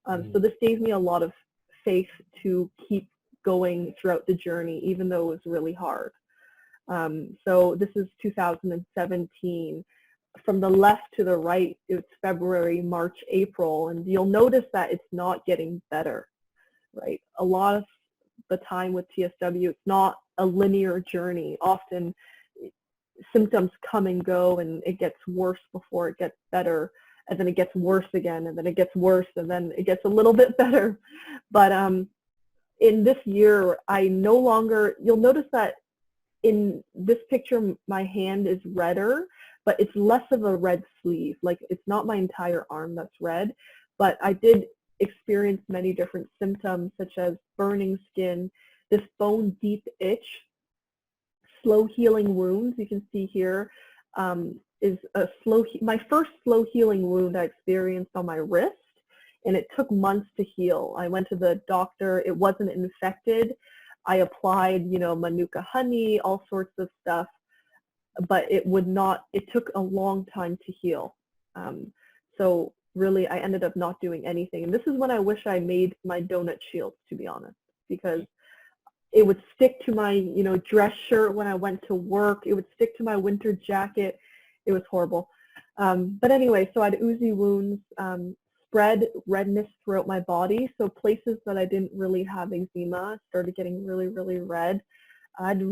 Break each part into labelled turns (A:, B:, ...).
A: So this gave me a lot of faith to keep going throughout the journey, even though it was really hard. So this is 2017. From the left to the right, it's February, March, April, and you'll notice that it's not getting better, right? A lot of the time with TSW, it's not a linear journey. Often symptoms come and go, and it gets worse before it gets better, and then it gets worse again, and then it gets worse, and then it gets a little bit better. But in this year, I no longer, you'll notice that in this picture, my hand is redder, but it's less of a red sleeve. Like, it's not my entire arm that's red, but I did experience many different symptoms, such as burning skin, this bone deep itch, slow healing wounds. You can see here is a my first slow healing wound I experienced on my wrist, and it took months to heal. I went to the doctor. It wasn't infected. I applied, Manuka honey, all sorts of stuff, but it took a long time to heal. So really, I ended up not doing anything. And this is when I wish I made my donut shields, to be honest, because it would stick to my, dress shirt when I went to work. It would stick to my winter jacket. It was horrible. But anyway, so I had oozy wounds, spread redness throughout my body. So places that I didn't really have eczema started getting really, really red. I had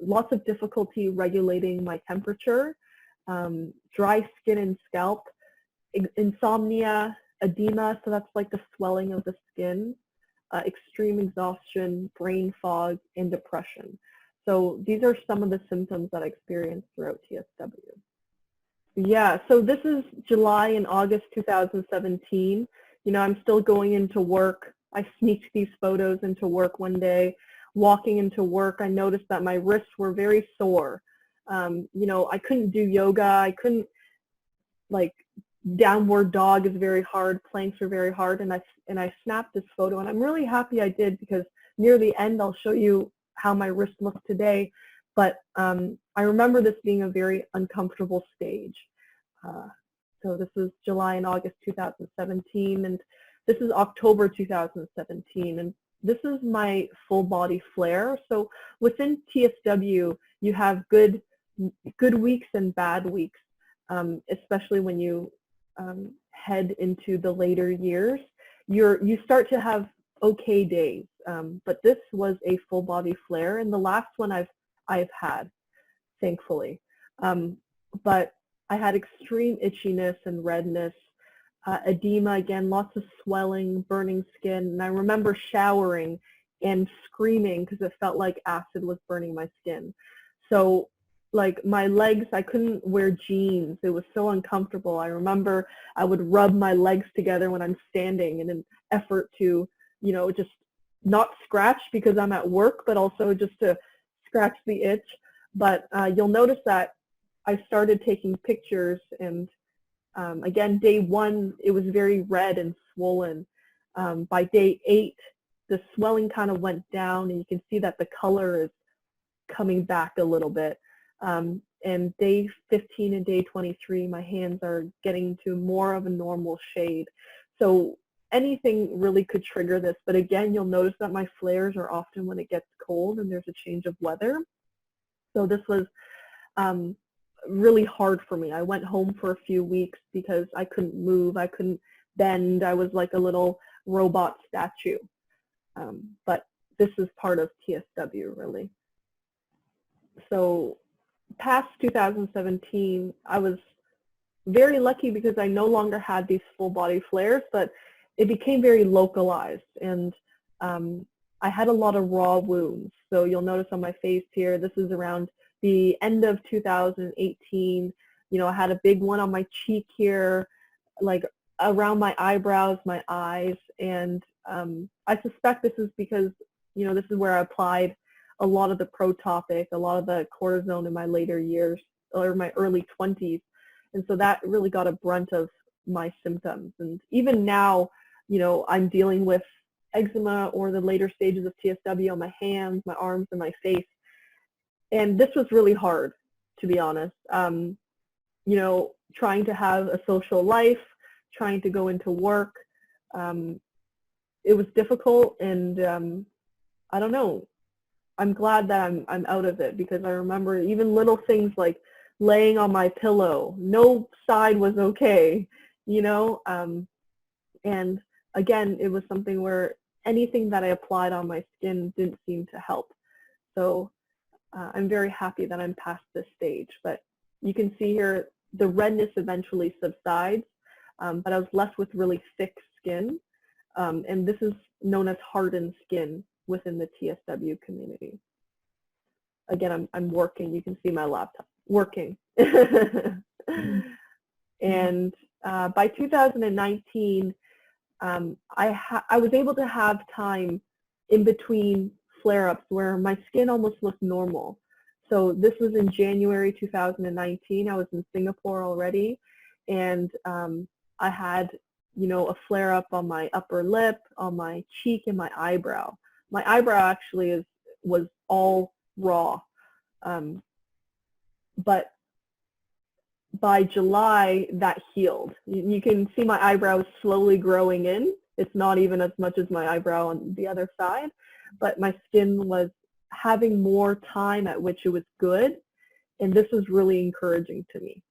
A: lots of difficulty regulating my temperature, dry skin and scalp, insomnia, edema, so that's like the swelling of the skin, extreme exhaustion, brain fog, and depression. So these are some of the symptoms that I experienced throughout TSW. Yeah, so this is July and August 2017. I'm still going into work. I sneaked these photos into work one day. Walking into work, I noticed that my wrists were very sore. I couldn't do yoga. I couldn't, downward dog is very hard. Planks are very hard. And I snapped this photo, and I'm really happy I did, because near the end, I'll show you how my wrist looks today. But I remember this being a very uncomfortable stage. So this is July and August 2017, and this is October 2017. And this is my full body flare. So within TSW, you have good weeks and bad weeks, especially when you head into the later years. You start to have okay days, but this was a full body flare, and the last one I've had, thankfully. But I had extreme itchiness and redness, edema, again, lots of swelling, burning skin, and I remember showering and screaming because it felt like acid was burning my skin. So my legs, I couldn't wear jeans. It was so uncomfortable. I remember I would rub my legs together when I'm standing in an effort to, just not scratch because I'm at work, but also just to scratch the itch. But you'll notice that I started taking pictures, and again, day 1, it was very red and swollen. By day 8, the swelling kind of went down, and you can see that the color is coming back a little bit. And day 15 and day 23, my hands are getting to more of a normal shade. So anything really could trigger this, but again, you'll notice that my flares are often when it gets cold and there's a change of weather. So this was really hard for me. I went home for a few weeks because I couldn't move, I couldn't bend, I was like a little robot statue. But this is part of TSW, really. So past 2017, I was very lucky because I no longer had these full body flares, but it became very localized, and I had a lot of raw wounds. So you'll notice on my face here, this is around the end of 2018. I had a big one on my cheek here, like around my eyebrows, my eyes, and I suspect this is because, this is where I applied a lot of the Topic, a lot of the cortisone in my later years, or my early 20s. And so that really got a brunt of my symptoms. And even now, I'm dealing with eczema or the later stages of TSW on my hands, my arms, and my face. And this was really hard, to be honest. Trying to have a social life, trying to go into work, it was difficult, and I don't know. I'm glad that I'm out of it, because I remember even little things like laying on my pillow. No side was okay, you know. And again, it was something where anything that I applied on my skin didn't seem to help. So I'm very happy that I'm past this stage. But you can see here the redness eventually subsides, but I was left with really thick skin. And this is known as hardened skin within the TSW community. Again, I'm working. You can see my laptop working. And by 2019, I was able to have time in between flare-ups where my skin almost looked normal. So this was in January 2019. I was in Singapore already, and I had, you know, a flare-up on my upper lip, on my cheek, and my eyebrow. My eyebrow actually was all raw, but by July that healed. You can see my eyebrows slowly growing in. It's not even as much as my eyebrow on the other side, but my skin was having more time at which it was good, and this was really encouraging to me.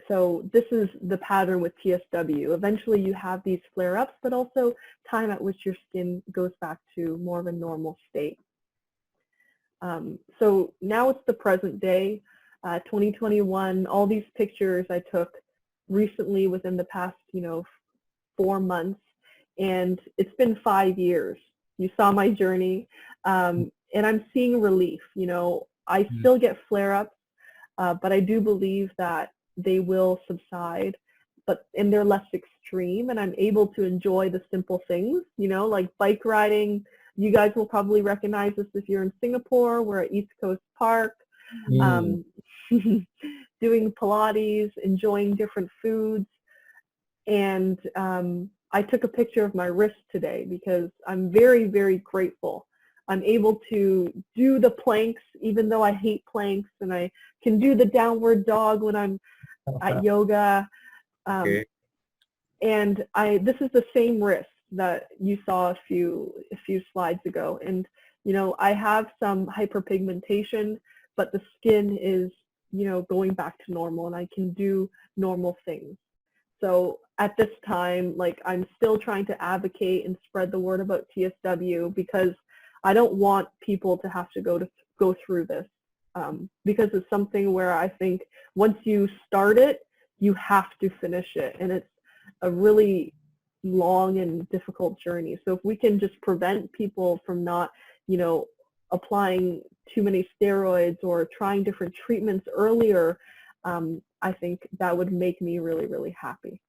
A: So this is the pattern with TSW. Eventually you have these flare-ups, but also time at which your skin goes back to more of a normal state. So now it's the present day, 2021. All these pictures I took recently within the past, you know, 4 months, and it's been 5 years. You saw my journey, and I'm seeing relief. You know, I still get flare-ups, but I do believe that they will subside, and they're less extreme, and I'm able to enjoy the simple things, you know, like bike riding. You guys will probably recognize this if you're in Singapore. We're at East Coast Park, doing Pilates, enjoying different foods. And I took a picture of my wrist today because I'm very, very grateful. I'm able to do the planks, even though I hate planks, and I can do the downward dog when I'm at yoga.
B: Okay.
A: And this is the same wrist that you saw a few slides ago. And, you know, I have some hyperpigmentation, but the skin is, you know, going back to normal, and I can do normal things. So at this time, like, I'm still trying to advocate and spread the word about TSW, because I don't want people to have to go through this, because it's something where I think once you start it, you have to finish it, and it's a really long and difficult journey. So if we can just prevent people from not, you know, applying too many steroids or trying different treatments earlier, I think that would make me really, really happy.